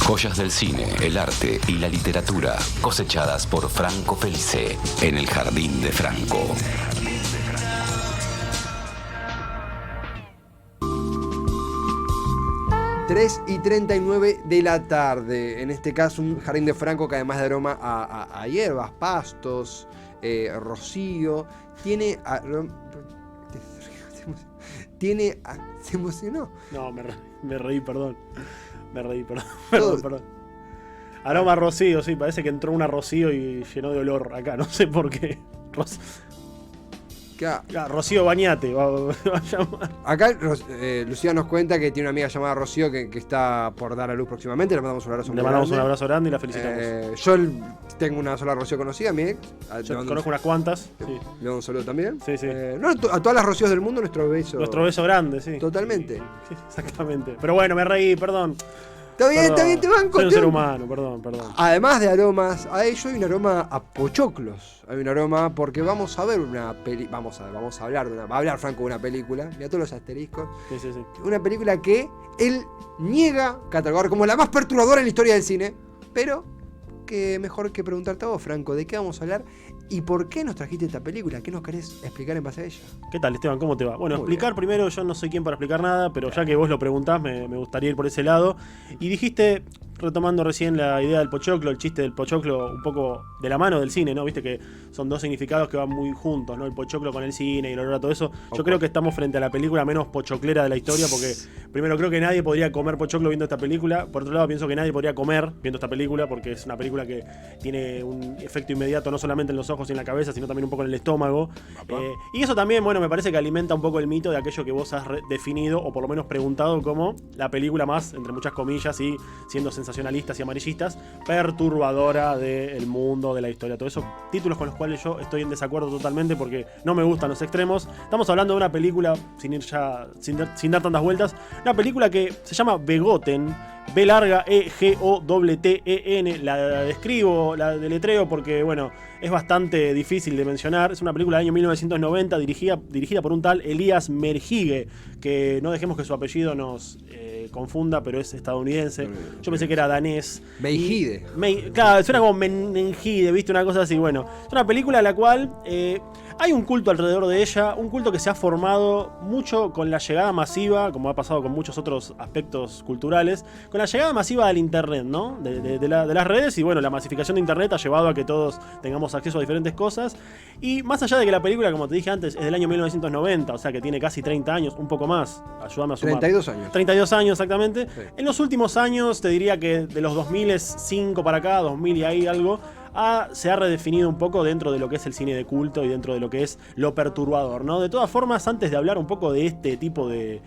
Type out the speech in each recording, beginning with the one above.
Joyas del cine, el arte y la literatura cosechadas por Franco Felice en el Jardín de Franco. 3:39 de la tarde. En este caso, un jardín de Franco que además de aroma a hierbas, pastos, rocío, tiene. ¿Se emocionó? No, me reí, perdón. Perdón. Aroma a rocío, sí, parece que entró una rocío y llenó de olor acá, no sé por qué. Rocío Bañate va a llamar. Acá Lucía nos cuenta que tiene una amiga llamada Rocío que está por dar a luz próximamente. Le mandamos un abrazo muy grande. Le mandamos un abrazo grande y la felicitamos. Yo tengo una sola Rocío conocida, mi ex. Yo conozco unas cuantas. Sí. Le doy un saludo también. Sí. A todas las Rocíos del mundo, nuestro beso. Nuestro beso grande, sí. Totalmente. Sí, exactamente. Pero bueno, me reí, perdón. Está bien, te banco. Soy un ser humano, perdón. Además de aromas, a ello hay un aroma a pochoclos. Hay un aroma porque vamos a ver una peli. Va a hablar Franco de una película. Mira todos los asteriscos. Sí. Una película que él niega catalogar como la más perturbadora en la historia del cine. Pero que mejor que preguntarte a vos, Franco, ¿de qué vamos a hablar? ¿Y por qué nos trajiste esta película? ¿Qué nos querés explicar en base a ella? ¿Qué tal, Esteban? ¿Cómo te va? Bueno, Muy explicar bien. primero, yo no soy quien para explicar nada, pero ya que vos lo preguntás, me gustaría ir por ese lado. Y dijiste, retomando recién la idea del pochoclo, el chiste del pochoclo, un poco de la mano del cine, ¿no? Viste que son dos significados que van muy juntos, ¿no? El pochoclo con el cine y el olor a todo eso. Yo creo que estamos frente a la película menos pochoclera de la historia, porque primero creo que nadie podría comer pochoclo viendo esta película. Por otro lado, pienso que nadie podría comer viendo esta película, porque es una película que tiene un efecto inmediato no solamente en los ojos y en la cabeza, sino también un poco en el estómago. Y eso también, bueno, me parece que alimenta un poco el mito de aquello que vos has definido, o por lo menos preguntado, como la película más, entre muchas comillas, y siendo sensacionalistas y amarillistas, perturbadora del mundo, de la historia. Todos esos títulos con los cuales yo estoy en desacuerdo totalmente, porque no me gustan los extremos. Estamos hablando de una película, sin dar tantas vueltas, una película que se llama Begotten, B larga E-G-O-T-T-E-N. La describo, la deletreo porque, bueno, es bastante difícil de mencionar. Es una película del año 1990 dirigida por un tal Elias Merhige, que no dejemos que su apellido nos confunda, pero es estadounidense. Yo pensé que era danés. Meijide. Claro, suena como Menenjide, ¿viste? Una cosa así. Bueno, es una película en la cual hay un culto alrededor de ella, un culto que se ha formado mucho con la llegada masiva, como ha pasado con muchos otros aspectos culturales, con la llegada masiva del internet, ¿no? De las redes, y bueno, la masificación de internet ha llevado a que todos tengamos acceso a diferentes cosas. Y más allá de que la película, como te dije antes, es del año 1990, o sea que tiene casi 30 años, un poco más, ayúdame a sumar. 32 años. 32 años, exactamente. Sí. En los últimos años, te diría que de los 2005 para acá, 2000 y ahí algo, se ha redefinido un poco dentro de lo que es el cine de culto y dentro de lo que es lo perturbador, ¿no? De todas formas, antes de hablar un poco de este tipo de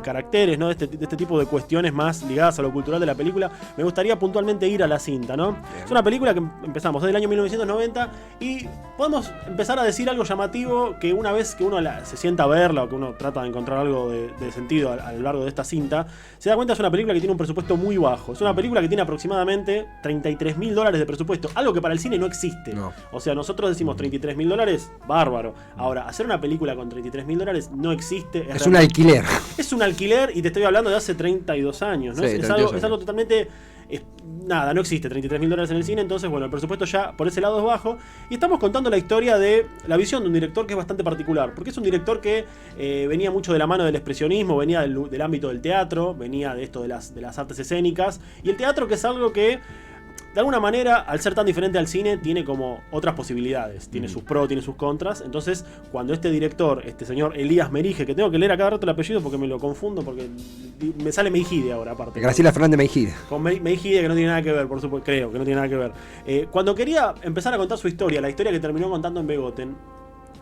caracteres, ¿no? De este tipo de cuestiones más ligadas a lo cultural de la película, me gustaría puntualmente ir a la cinta, ¿no? Bien. Es una película que empezamos desde el año 1990 y podemos empezar a decir algo llamativo, que una vez que uno se sienta a verla, o que uno trata de encontrar algo de sentido a lo largo de esta cinta, se da cuenta que es una película que tiene un presupuesto muy bajo. Es una película que tiene aproximadamente $33.000 de presupuesto, algo que para el cine no existe. No. O sea, nosotros decimos $33.000, bárbaro. Ahora, hacer una película con $33.000 no existe. Es un alquiler. Es un alquiler, y te estoy hablando de hace 32 años, ¿no? Sí, es algo totalmente... nada, no existe $33.000 en el cine. Entonces, bueno, el presupuesto ya por ese lado es bajo. Y estamos contando la historia de la visión de un director que es bastante particular, porque es un director que venía mucho de la mano del expresionismo, venía del ámbito del teatro, venía de esto de las artes escénicas, y el teatro, que es algo que de alguna manera, al ser tan diferente al cine, tiene como otras posibilidades. Tiene sus pros, tiene sus contras. Entonces, cuando este director, este señor Elías Merhige, que tengo que leer a cada rato el apellido porque me lo confundo, porque me sale Meijide ahora, aparte. Graciela Fernández Meijide. Con Meijide, que no tiene nada que ver, por supuesto, creo que no tiene nada que ver. Cuando quería empezar a contar su historia, la historia que terminó contando en Begotten,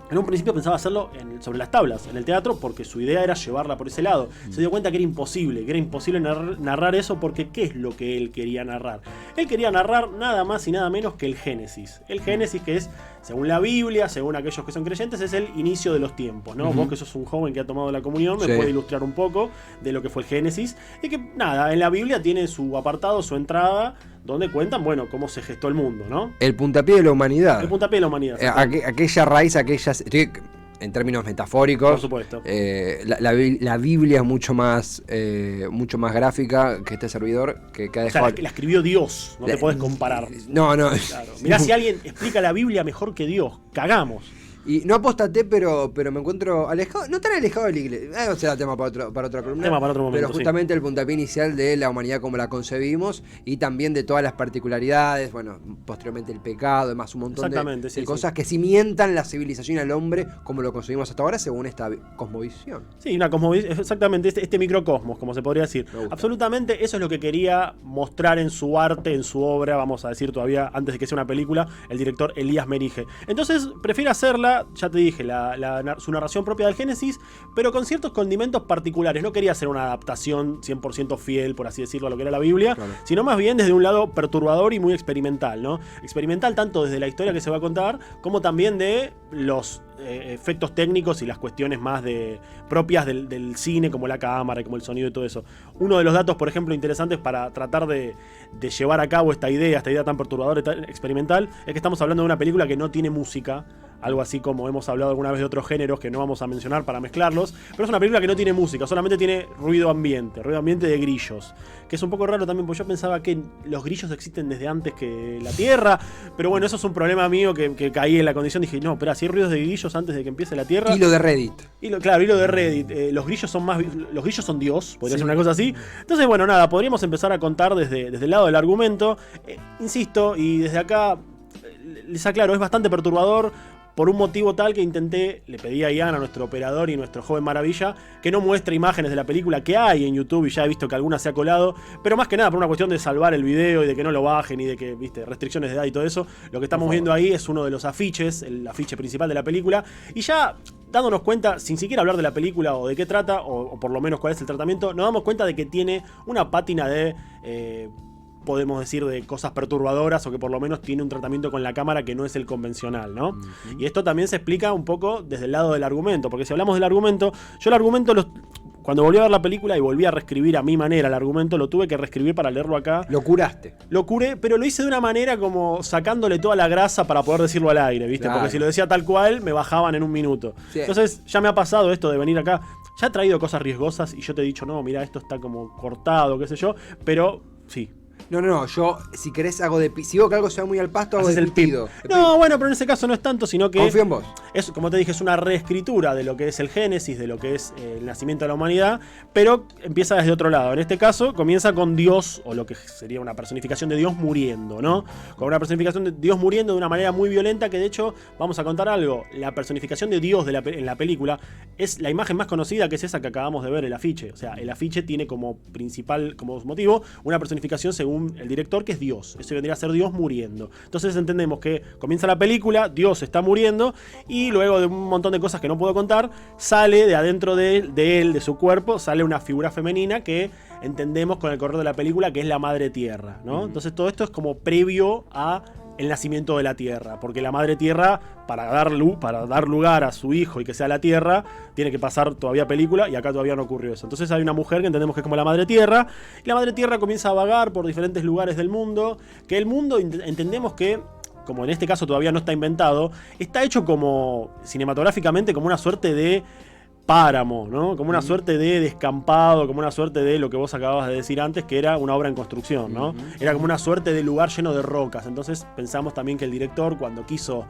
en un principio pensaba hacerlo sobre las tablas, en el teatro, porque su idea era llevarla por ese lado. Se dio cuenta que era imposible narrar eso, porque ¿qué es lo que él quería narrar? Él quería narrar nada más y nada menos que el Génesis. El Génesis, que es, según la Biblia, según aquellos que son creyentes, es el inicio de los tiempos, ¿no? Vos, que sos un joven que ha tomado la comunión, me puede ilustrar un poco de lo que fue el Génesis. Y que, nada, en la Biblia tiene su apartado, su entrada, donde cuentan, bueno, cómo se gestó el mundo, ¿no? El puntapié de la humanidad. El puntapié de la humanidad. Aquella raíz, en términos metafóricos. Por supuesto. La Biblia es mucho más gráfica que este servidor que ha dejado. O sea, la escribió Dios, no te podés comparar. No. Claro. Mirá, si alguien explica la Biblia mejor que Dios, cagamos. Y no apostaté, pero me encuentro alejado, no tan alejado de la iglesia. O sea, tema para otra columna. Tema para otro momento, pero justamente el puntapié inicial de la humanidad como la concebimos y también de todas las particularidades, bueno, posteriormente el pecado, además un montón de cosas que cimientan la civilización al hombre como lo concebimos hasta ahora según esta cosmovisión. Sí, una cosmovisión, exactamente, este microcosmos, como se podría decir. Absolutamente, eso es lo que quería mostrar en su arte, en su obra, vamos a decir todavía, antes de que sea una película, el director Elías Merige. Entonces, prefiere hacerla, ya te dije, su narración propia del Génesis, pero con ciertos condimentos particulares. No quería hacer una adaptación 100% fiel, por así decirlo, a lo que era la Biblia, claro, sino más bien desde un lado perturbador y muy experimental, ¿no? Experimental tanto desde la historia que se va a contar, como también de los efectos técnicos y las cuestiones más propias del cine, como la cámara, como el sonido y todo eso. Uno de los datos, por ejemplo, interesantes para tratar de llevar a cabo esta idea tan perturbadora y tan experimental, es que estamos hablando de una película que no tiene música, algo así como hemos hablado alguna vez de otros géneros que no vamos a mencionar para mezclarlos, pero es una película que no tiene música, solamente tiene ruido ambiente de grillos, que es un poco raro también, porque yo pensaba que los grillos existen desde antes que la Tierra, pero bueno, eso es un problema mío que caí en la condición, dije, no, pero si hay ruidos de grillos antes de que empiece la Tierra. Hilo de Reddit. Hilo de Reddit. Los grillos son Dios, podría ser una cosa así. Entonces, bueno, nada, podríamos empezar a contar desde el lado del argumento. Insisto, y desde acá les aclaro, es bastante perturbador. Por un motivo tal que le pedí a Ian, a nuestro operador y nuestro joven maravilla, que no muestre imágenes de la película que hay en YouTube, y ya he visto que alguna se ha colado, pero más que nada por una cuestión de salvar el video y de que no lo bajen y de que, viste, restricciones de edad y todo eso. Lo que estamos viendo ahí es uno de los afiches, el afiche principal de la película, y ya dándonos cuenta, sin siquiera hablar de la película o de qué trata, o por lo menos cuál es el tratamiento, nos damos cuenta de que tiene una pátina de podemos decir, de cosas perturbadoras, o que por lo menos tiene un tratamiento con la cámara que no es el convencional, ¿no? Uh-huh. Y esto también se explica un poco desde el lado del argumento, porque si hablamos del argumento, yo el argumento cuando volví a ver la película y volví a reescribir a mi manera el argumento, lo tuve que reescribir para leerlo acá. Lo curaste. Lo curé, pero lo hice de una manera como sacándole toda la grasa para poder decirlo al aire, ¿viste? Claro. Porque si lo decía tal cual, me bajaban en un minuto. Sí. Entonces ya me ha pasado esto de venir acá. Ya he traído cosas riesgosas y yo te he dicho, no, mira, esto está como cortado, qué sé yo, pero sí. No, yo, si querés, hago de si veo que algo se va muy al pasto, hago de pitido. No, bueno, pero en ese caso no es tanto, sino que... Confío en vos. Es, como te dije, es una reescritura de lo que es el Génesis, de lo que es el nacimiento de la humanidad, pero empieza desde otro lado. En este caso, comienza con Dios, o lo que sería una personificación de Dios muriendo, ¿no? Con una personificación de Dios muriendo de una manera muy violenta, que de hecho, vamos a contar algo, la personificación de Dios en la película es la imagen más conocida, que es esa que acabamos de ver, el afiche. O sea, el afiche tiene como principal, como motivo, una personificación según el director, que es Dios. Eso vendría a ser Dios muriendo. Entonces entendemos que comienza la película, Dios está muriendo, y luego de un montón de cosas que no puedo contar, sale de adentro de él, de su cuerpo, sale una figura femenina que entendemos con el correr de la película que es la Madre Tierra, ¿no? Entonces todo esto es como previo a el nacimiento de la Tierra, porque la Madre Tierra, para dar lugar a su hijo y que sea la Tierra, tiene que pasar todavía película, y acá todavía no ocurrió eso. Entonces hay una mujer que entendemos que es como la Madre Tierra, y la Madre Tierra comienza a vagar por diferentes lugares del mundo, que el mundo entendemos que, como en este caso todavía no está inventado, está hecho como cinematográficamente como una suerte de páramo, ¿no? Como una suerte de descampado, como una suerte de lo que vos acababas de decir antes, que era una obra en construcción, ¿no? Era como una suerte de lugar lleno de rocas. Entonces pensamos también que el director, cuando quiso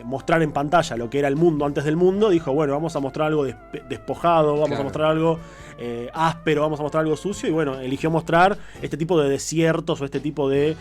mostrar en pantalla lo que era el mundo antes del mundo, dijo, bueno, vamos a mostrar algo despojado, vamos a mostrar algo áspero, vamos a mostrar algo sucio, y bueno, eligió mostrar este tipo de desiertos o este tipo de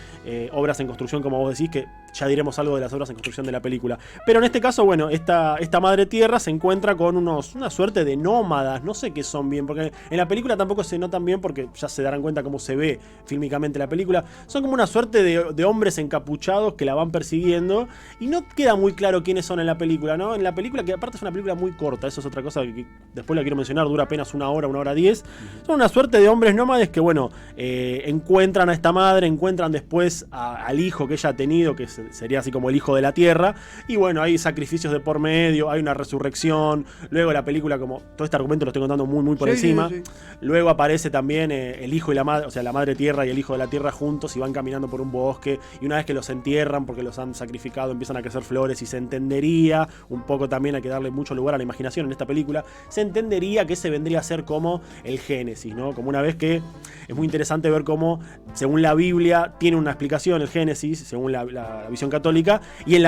obras en construcción, como vos decís, que ya diremos algo de las obras en construcción de la película. Pero en este caso, bueno, esta Madre Tierra se encuentra con una suerte de nómadas, no sé qué son bien, porque en la película tampoco se notan bien, porque ya se darán cuenta cómo se ve fílmicamente la película. Son como una suerte de hombres encapuchados que la van persiguiendo, y no queda muy claro quiénes son en la película, ¿no? En la película, que aparte es una película muy corta, eso es otra cosa que después la quiero mencionar, dura apenas una hora 10. Son una suerte de hombres nómades que, bueno, encuentran a esta madre, encuentran después al hijo que ella ha tenido, que es sería así como el hijo de la tierra. Y bueno, hay sacrificios de por medio, hay una resurrección. Luego la película, como todo este argumento lo estoy contando muy por encima. Sí. Luego aparece también el hijo y la madre, o sea, la madre tierra y el hijo de la tierra juntos y van caminando por un bosque. Y una vez que los entierran porque los han sacrificado, empiezan a crecer flores y se entendería, un poco también hay que darle mucho lugar a la imaginación en esta película, se entendería que ese vendría a ser como el Génesis, ¿no? Como una vez que es muy interesante ver cómo, según la Biblia, tiene una explicación el Génesis, según la visión católica, y en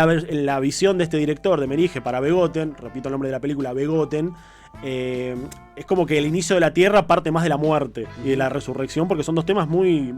la visión de este director, de Merige, para Begotten, repito el nombre de la película, Begotten, es como que el inicio de la tierra parte más de la muerte y de la resurrección, porque son dos temas muy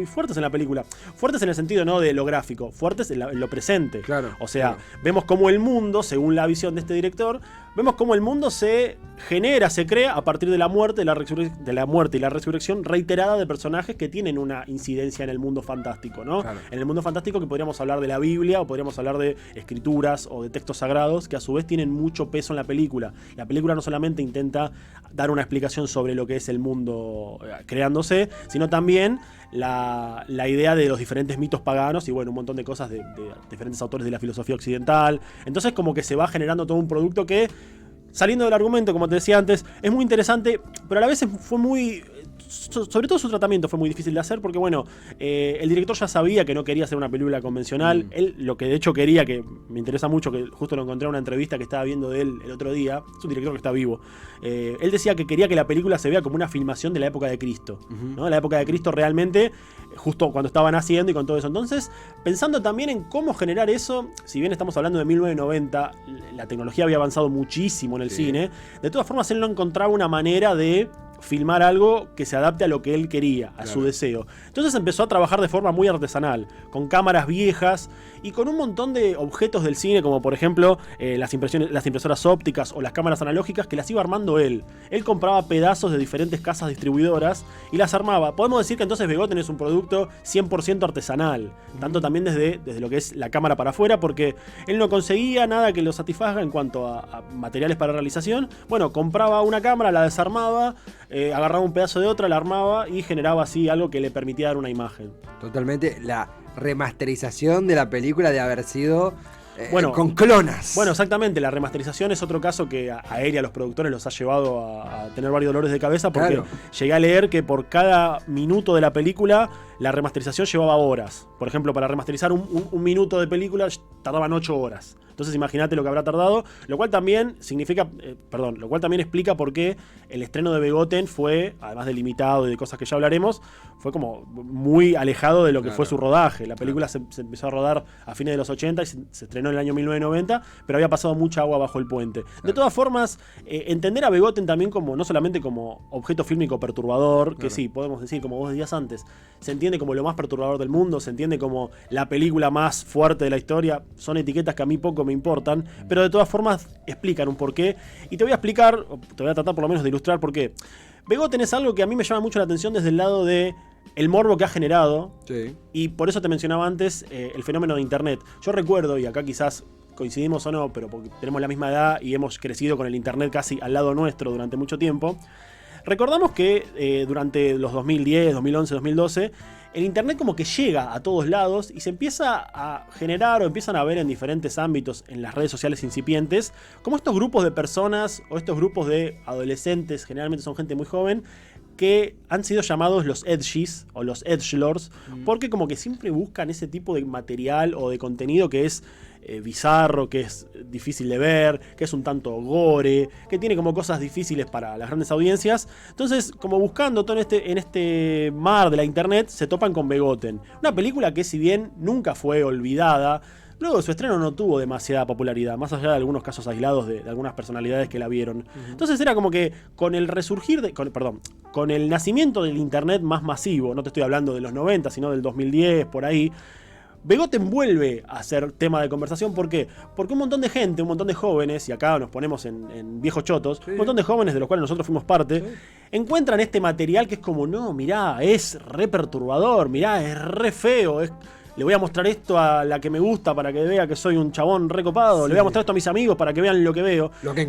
fuertes en la película. Fuertes en el sentido no de lo gráfico, fuertes en lo presente. Claro, o sea, claro. Vemos cómo el mundo, según la visión de este director, vemos cómo el mundo se genera, se crea a partir de la muerte, de la muerte y la resurrección reiterada de personajes que tienen una incidencia en el mundo fantástico, ¿no? Claro. En el mundo fantástico, que podríamos hablar de la Biblia o podríamos hablar de escrituras o de textos sagrados que a su vez tienen mucho peso en la película. La película no solamente intenta dar una explicación sobre lo que es el mundo creándose, sino también la idea de los diferentes mitos paganos y bueno, un montón de cosas de diferentes autores de la filosofía occidental. Entonces como que se va generando todo un producto que, saliendo del argumento, como te decía antes, es muy interesante, pero a la vez fue muy... Sobre todo su tratamiento fue muy difícil de hacer porque, bueno, el director ya sabía que no quería hacer una película convencional. Él lo que de hecho quería, que me interesa mucho, que justo lo encontré en una entrevista que estaba viendo de él el otro día, es un director que está vivo. Él decía que quería que la película se vea como una filmación de la época de Cristo, ¿no? La época de Cristo realmente, justo cuando estaban haciendo y con todo eso. Entonces, pensando también en cómo generar eso, si bien estamos hablando de 1990, la tecnología había avanzado muchísimo en el cine, de todas formas él no encontraba una manera de filmar algo que se adapte a lo que él quería, a su deseo. Entonces empezó a trabajar de forma muy artesanal, con cámaras viejas y con un montón de objetos del cine, como por ejemplo las impresoras ópticas o las cámaras analógicas, que las iba armando él. Él compraba pedazos de diferentes casas distribuidoras y las armaba. Podemos decir que entonces Begotten es un producto 100% artesanal, tanto también desde lo que es la cámara para afuera, porque él no conseguía nada que lo satisfaga en cuanto a materiales para realización. Bueno, compraba una cámara, la desarmaba, agarraba un pedazo de otra, la armaba y generaba así algo que le permitía dar una imagen. Totalmente. La remasterización de la película de haber sido bueno, con clonas. Bueno, exactamente. La remasterización es otro caso que a él y a los productores los ha llevado a tener varios dolores de cabeza, porque claro, llegué a leer que por cada minuto de la película la remasterización llevaba horas. Por ejemplo, para remasterizar un minuto de película tardaban 8 horas. Entonces imagínate lo que habrá tardado, lo cual también explica por qué el estreno de Begotten fue, además de limitado y de cosas que ya hablaremos, fue como muy alejado de lo que fue su rodaje. La película se empezó a rodar a fines de los 80 y se estrenó en el año 1990, pero había pasado mucha agua bajo el puente. De todas formas, entender a Begotten también como, no solamente como objeto fílmico perturbador, que sí, podemos decir, como vos decías antes, se entiende como lo más perturbador del mundo, se entiende como la película más fuerte de la historia, son etiquetas que a mí poco me importan, pero de todas formas explican un porqué, y te voy a explicar, te voy a tratar por lo menos de ilustrar por qué. Begotten es algo que a mí me llama mucho la atención desde el lado de el morbo que ha generado, y por eso te mencionaba antes el fenómeno de internet. Yo recuerdo, y acá quizás coincidimos o no, pero porque tenemos la misma edad y hemos crecido con el internet casi al lado nuestro durante mucho tiempo, recordamos que durante los 2010, 2011, 2012, el internet como que llega a todos lados y se empieza a generar o empiezan a ver en diferentes ámbitos en las redes sociales incipientes como estos grupos de personas o estos grupos de adolescentes, generalmente son gente muy joven, que han sido llamados los edgies o los edgelords, porque como que siempre buscan ese tipo de material o de contenido que es bizarro, que es difícil de ver, que es un tanto gore, que tiene como cosas difíciles para las grandes audiencias. Entonces, como buscando todo en este mar de la internet, se topan con Begotten. Una película que, si bien nunca fue olvidada, luego de su estreno no tuvo demasiada popularidad, más allá de algunos casos aislados de algunas personalidades que la vieron. Entonces era como que con el resurgir con el nacimiento del internet más masivo, no te estoy hablando de los 90, sino del 2010, por ahí, Begotten vuelve a ser tema de conversación. ¿Por qué? Porque un montón de gente, un montón de jóvenes, y acá nos ponemos en viejos chotos, un montón de jóvenes de los cuales nosotros fuimos parte, encuentran este material que es como, no, mirá, es re perturbador, mirá, es re feo, le voy a mostrar esto a la que me gusta para que vea que soy un chabón recopado, le voy a mostrar esto a mis amigos para que vean lo que veo. Lo que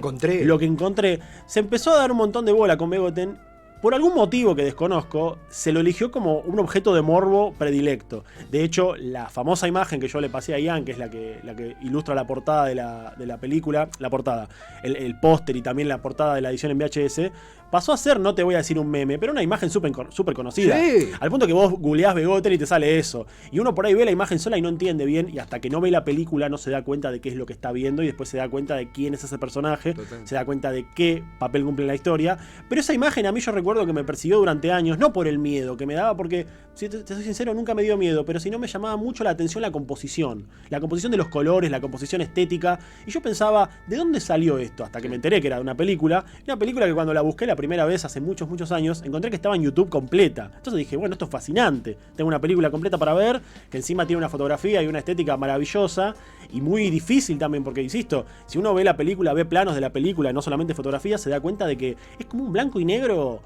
encontré. Se empezó a dar un montón de bola con Begotten por algún motivo que desconozco, se lo eligió como un objeto de morbo predilecto. De hecho, la famosa imagen que yo le pasé a Ian, que es la que ilustra la portada de la película, la portada, el póster y también la portada de la edición en VHS, pasó a ser, no te voy a decir un meme, pero una imagen súper conocida. Sí. Al punto que vos googleás Begotten y te sale eso. Y uno por ahí ve la imagen sola y no entiende bien, y hasta que no ve la película no se da cuenta de qué es lo que está viendo, y después se da cuenta de quién es ese personaje, Total. se da cuenta de qué papel cumple en la historia. Pero esa imagen a mí yo recuerdo que me persiguió durante años, no por el miedo que me daba, porque, si te soy sincero, nunca me dio miedo, pero si no me llamaba mucho la atención la composición de los colores, la composición estética, y yo pensaba, ¿de dónde salió esto? Hasta que me enteré que era de una película que cuando la busqué la primera vez hace muchos años, encontré que estaba en YouTube completa. Entonces dije, bueno, esto es fascinante, tengo una película completa para ver, que encima tiene una fotografía y una estética maravillosa, y muy difícil también, porque insisto, si uno ve la película, ve planos de la película, no solamente fotografías, se da cuenta de que es como un blanco y negro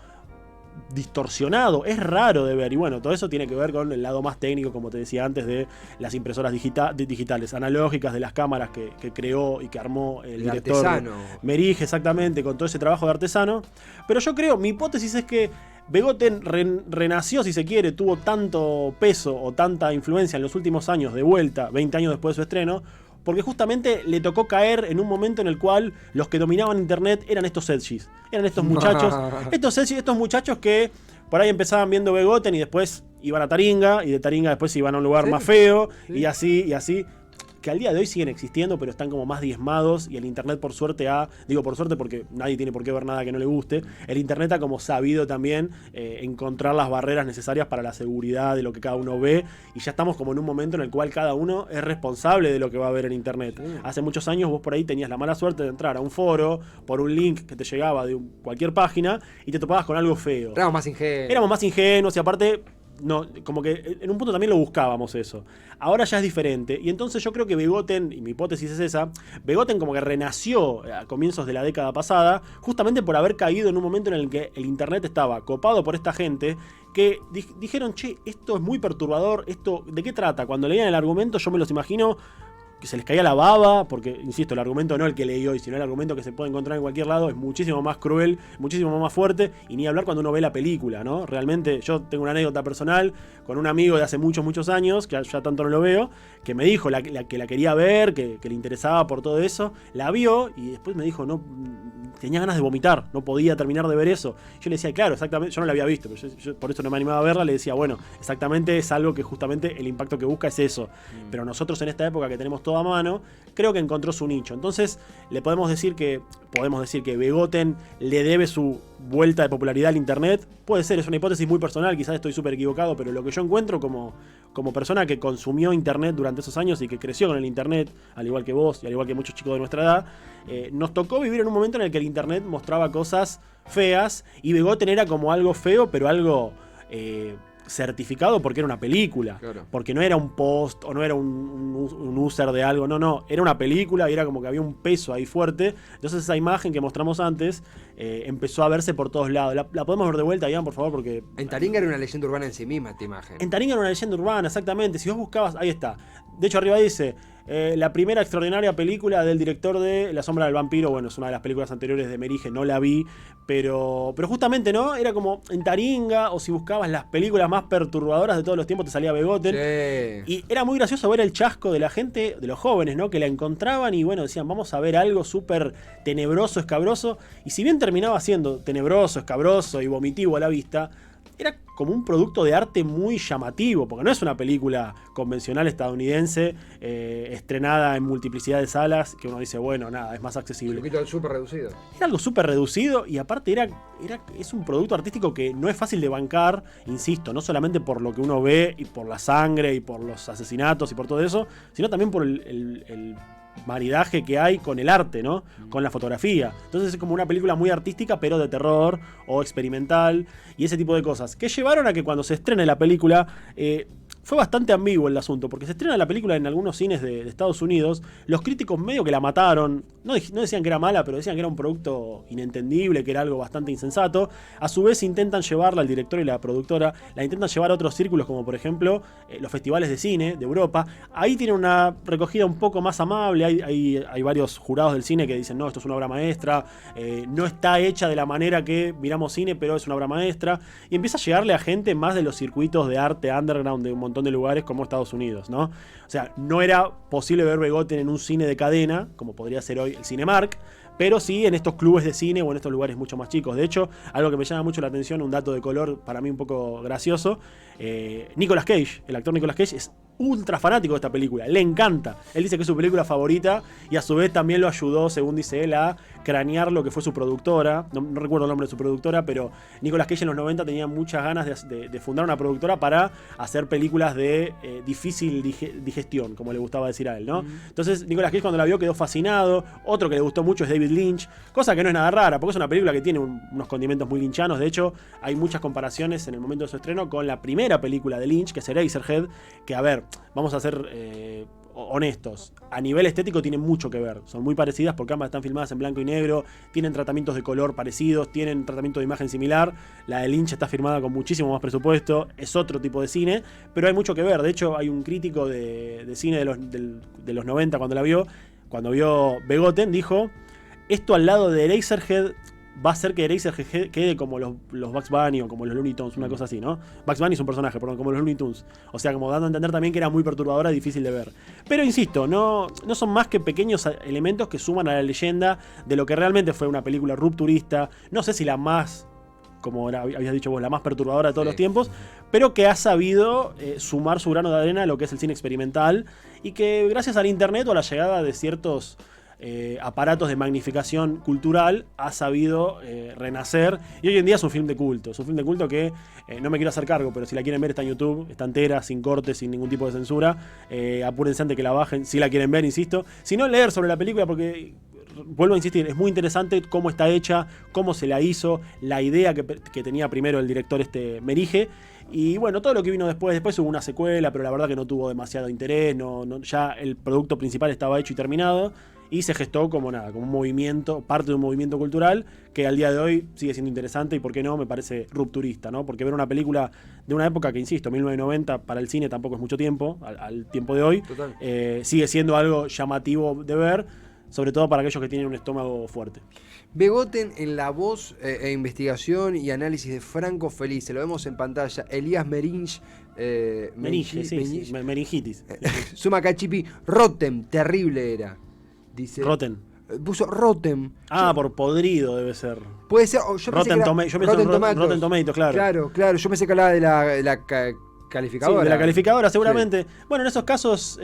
distorsionado, es raro de ver, y bueno, todo eso tiene que ver con el lado más técnico, como te decía antes, de las impresoras digitales, analógicas, de las cámaras que creó y que armó el director artesano Merige, exactamente, con todo ese trabajo de artesano. Pero yo creo, mi hipótesis es que Begotten renació, si se quiere, tuvo tanto peso o tanta influencia en los últimos años, de vuelta, 20 años después de su estreno, porque justamente le tocó caer en un momento en el cual los que dominaban internet eran estos edgys, eran estos muchachos, estos muchachos que por ahí empezaban viendo Begotten y después iban a Taringa, y de Taringa después iban a un lugar más feo, Sí. y así, que al día de hoy siguen existiendo, pero están como más diezmados, y el internet por suerte digo por suerte porque nadie tiene por qué ver nada que no le guste, el internet ha como sabido también encontrar las barreras necesarias para la seguridad de lo que cada uno ve, y ya estamos como en un momento en el cual cada uno es responsable de lo que va a ver en internet. Hace muchos años vos por ahí tenías la mala suerte de entrar a un foro por un link que te llegaba de cualquier página y te topabas con algo feo. Éramos más ingenuos y aparte, no, como que en un punto también lo buscábamos eso. Ahora ya es diferente. Y entonces yo creo que Begotten, y mi hipótesis es esa, Begotten como que renació a comienzos de la década pasada, justamente por haber caído en un momento en el que el internet estaba copado por esta gente que dijeron, che, esto es muy perturbador, esto, ¿de qué trata? Cuando leían el argumento yo me los imagino que se les caía la baba, porque, insisto, el argumento no el que leí hoy, sino el argumento que se puede encontrar en cualquier lado, es muchísimo más cruel, muchísimo más fuerte, y ni hablar cuando uno ve la película, ¿no? Realmente, yo tengo una anécdota personal con un amigo de hace muchos años, que ya tanto no lo veo, que me dijo que la quería ver, que le interesaba por todo eso, la vio, y después me dijo, no, tenía ganas de vomitar, no podía terminar de ver eso. Yo le decía, claro, exactamente, yo no la había visto, pero yo por eso no me animaba a verla, le decía, bueno, exactamente es algo que justamente el impacto que busca es eso. Pero nosotros en esta época que tenemos todo a mano, creo que encontró su nicho. Entonces, le podemos decir que Begotten le debe su vuelta de popularidad al internet. Puede ser, es una hipótesis muy personal, quizás estoy súper equivocado, pero lo que yo encuentro como persona que consumió internet durante esos años y que creció con el internet, al igual que vos y al igual que muchos chicos de nuestra edad, nos tocó vivir en un momento en el que el internet mostraba cosas feas y Begotten era como algo feo, pero algo certificado porque era una película, Claro. porque no era un post o no era un user de algo, no, era una película y era como que había un peso ahí fuerte. Entonces esa imagen que mostramos antes empezó a verse por todos lados. La podemos ver de vuelta, Ian, por favor, porque En Taringa era una leyenda urbana en sí misma esta imagen. en Taringa era una leyenda urbana, exactamente. Si vos buscabas, ahí está. De hecho, arriba dice, la primera extraordinaria película del director de La sombra del vampiro. Bueno, es una de las películas anteriores de Merige, no la vi. Pero justamente, ¿no? Era como en Taringa, o si buscabas las películas más perturbadoras de todos los tiempos, te salía Begotten. Sí. Y era muy gracioso ver el chasco de la gente, de los jóvenes, ¿no? Que la encontraban y bueno, decían, vamos a ver algo súper tenebroso, escabroso. Y si bien terminaba siendo tenebroso, escabroso y vomitivo a la vista, era como un producto de arte muy llamativo, porque no es una película convencional estadounidense, estrenada en multiplicidad de salas, que uno dice, bueno, nada, es más accesible. Un poquito súper reducido. Era algo súper reducido y aparte es un producto artístico que no es fácil de bancar, insisto, no solamente por lo que uno ve y por la sangre y por los asesinatos y por todo eso, sino también por el maridaje que hay con el arte, ¿no? Con la fotografía. Entonces es como una película muy artística, pero de terror o experimental y ese tipo de cosas. Que llevaron a que cuando se estrene la película, fue bastante ambiguo el asunto, porque se estrena la película en algunos cines de Estados Unidos, los críticos medio que la mataron, no decían que era mala, pero decían que era un producto inentendible, que era algo bastante insensato. A su vez intentan llevarla, el director y la productora, la intentan llevar a otros círculos, como por ejemplo los festivales de cine de Europa. Ahí tiene una recogida un poco más amable, hay varios jurados del cine que dicen, no, esto es una obra maestra, no está hecha de la manera que miramos cine, pero es una obra maestra, y empieza a llegarle a gente más de los circuitos de arte underground de un montón de lugares como Estados Unidos, ¿no? O sea, no era posible ver Begotten en un cine de cadena, como podría ser hoy el Cinemark, pero sí en estos clubes de cine o en estos lugares mucho más chicos. De hecho, algo que me llama mucho la atención, un dato de color para mí un poco gracioso, Nicolas Cage, el actor Nicolas Cage, es ultra fanático de esta película, le encanta. Él dice que es su película favorita y a su vez también lo ayudó, según dice él, a cranear lo que fue su productora. No recuerdo el nombre de su productora, pero Nicolas Cage en los 90 tenía muchas ganas de fundar una productora para hacer películas de difícil digestión, como le gustaba decir a él, ¿no? Entonces Nicolas Cage cuando la vio quedó fascinado. Otro que le gustó mucho es David Lynch, cosa que no es nada rara, porque es una película que tiene unos condimentos muy lynchanos. De hecho, hay muchas comparaciones en el momento de su estreno con la primera película de Lynch, que es Eraserhead, que a ver, vamos a ser honestos, a nivel estético tienen mucho que ver, son muy parecidas porque ambas están filmadas en blanco y negro, tienen tratamientos de color parecidos, tienen tratamiento de imagen similar. La de Lynch está filmada con muchísimo más presupuesto, es otro tipo de cine, pero hay mucho que ver. De hecho, hay un crítico de cine de los 90 cuando vio Begotten, dijo: esto al lado de Eraserhead va a hacer que Eraserhead quede como los Bugs Bunny o como los Looney Tunes, una cosa así, ¿no? Bugs Bunny es un personaje, perdón, como los Looney Tunes. O sea, como dando a entender también que era muy perturbadora y difícil de ver. Pero insisto, no son más que pequeños elementos que suman a la leyenda de lo que realmente fue una película rupturista. No sé si la más, como habías dicho vos, la más perturbadora de todos los tiempos, pero que ha sabido sumar su grano de arena a lo que es el cine experimental y que gracias al internet o a la llegada de ciertos aparatos de magnificación cultural ha sabido renacer, y hoy en día es un film de culto. Es un film de culto que no me quiero hacer cargo, pero si la quieren ver está en YouTube, está entera, sin cortes, sin ningún tipo de censura. Apúrense antes que la bajen, si la quieren ver, insisto. Si no, leer sobre la película, porque vuelvo a insistir, es muy interesante cómo está hecha, cómo se la hizo, la idea que tenía primero el director Merige. Y bueno, todo lo que vino después hubo una secuela, pero la verdad que no tuvo demasiado interés, ya el producto principal estaba hecho y terminado, y se gestó como un movimiento, parte de un movimiento cultural que al día de hoy sigue siendo interesante y, por qué no, me parece rupturista, ¿no? Porque ver una película de una época que, insisto, 1990 para el cine tampoco es mucho tiempo, al tiempo de hoy, sigue siendo algo llamativo de ver, sobre todo para aquellos que tienen un estómago fuerte. Begotten en la voz investigación y análisis de Franco Felice, lo vemos en pantalla. Elías Merinch, Meningitis. Suma Cachipi, Rotten, terrible era. Dice, Rotten. Puso Rotten. Por podrido debe ser. Puede ser, yo pensé Rotten Tomatoes, claro. Claro, yo pensé que hablaba de la calificadora. Sí, de la calificadora, seguramente. Sí. Bueno, en esos casos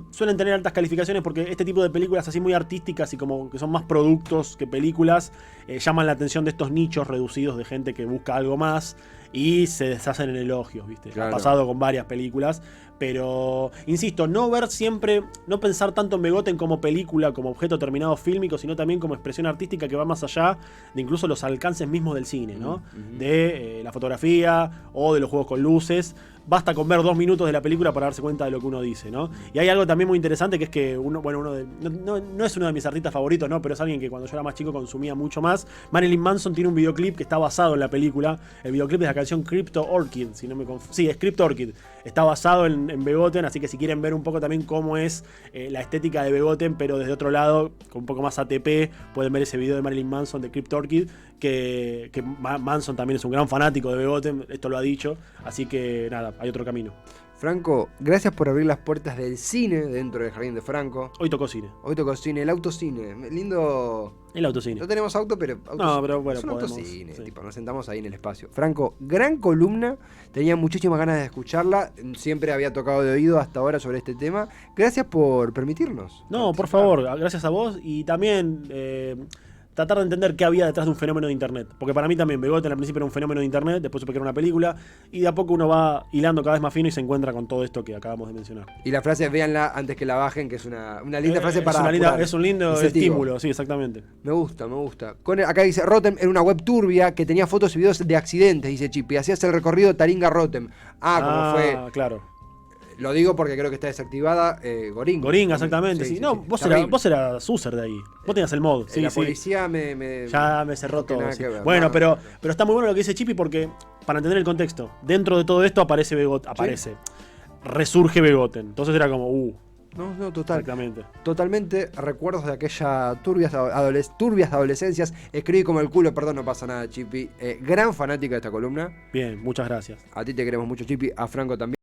suelen tener altas calificaciones porque este tipo de películas así muy artísticas y como que son más productos que películas, llaman la atención de estos nichos reducidos de gente que busca algo más y se deshacen en elogios, ¿viste? Claro. Ha pasado con varias películas. Pero, insisto, no pensar tanto en Begotten como película, como objeto terminado fílmico, sino también como expresión artística que va más allá de incluso los alcances mismos del cine, ¿no? De la fotografía o de los juegos con luces. Basta con ver 2 minutos de la película para darse cuenta de lo que uno dice, ¿no? Y hay algo también muy interesante, que es que no es uno de mis artistas favoritos, ¿no? Pero es alguien que cuando yo era más chico consumía mucho más. Marilyn Manson tiene un videoclip que está basado en la película. El videoclip es la canción Crypto Orchid, si no me confundo. Sí, es Crypto Orchid. Está basado en Begotten, así que si quieren ver un poco también cómo es la estética de Begotten, pero desde otro lado, con un poco más ATP, pueden ver ese video de Marilyn Manson de Crypto Orchid, que Manson también es un gran fanático de Begotten, esto lo ha dicho, así que nada, hay otro camino. Franco, gracias por abrir las puertas del cine dentro del Jardín de Franco. Hoy tocó cine, el autocine, lindo. El autocine. No tenemos auto, pero bueno, es un podemos, autocine, sí. Tipo, nos sentamos ahí en el espacio. Franco, gran columna, tenía muchísimas ganas de escucharla, siempre había tocado de oído hasta ahora sobre este tema. Gracias por permitirnos. No, por favor, gracias a vos y también tratar de entender qué había detrás de un fenómeno de internet. Porque para mí también Begotten al principio era un fenómeno de internet, después supe que era una película, y de a poco uno va hilando cada vez más fino y se encuentra con todo esto que acabamos de mencionar. Y la frase, véanla antes que la bajen, que es una linda frase para es un lindo estímulo, sí, exactamente. Me gusta. Acá dice, Rotem era una web turbia que tenía fotos y videos de accidentes, dice Chipi. Hacías el recorrido Taringa-Rotem. Como fue... Claro. Lo digo porque creo que está desactivada Goringa. Goringa, exactamente. Sí, no, terrible. vos eras user de ahí. Vos tenías el mod. Sí, la sí. policía Ya me cerró que todo. nada Sí. que ver, Bueno, nada. pero está muy bueno lo que dice Chippy porque, para entender el contexto, dentro de todo esto aparece Begoten. Resurge Begoten. Entonces era como, No, total. exactamente. Totalmente recuerdos de aquella turbias adolescencias. Escribí como el culo, perdón, no pasa nada, Chippy. Gran fanática de esta columna. Bien, muchas gracias. A ti te queremos mucho, Chippy. A Franco también.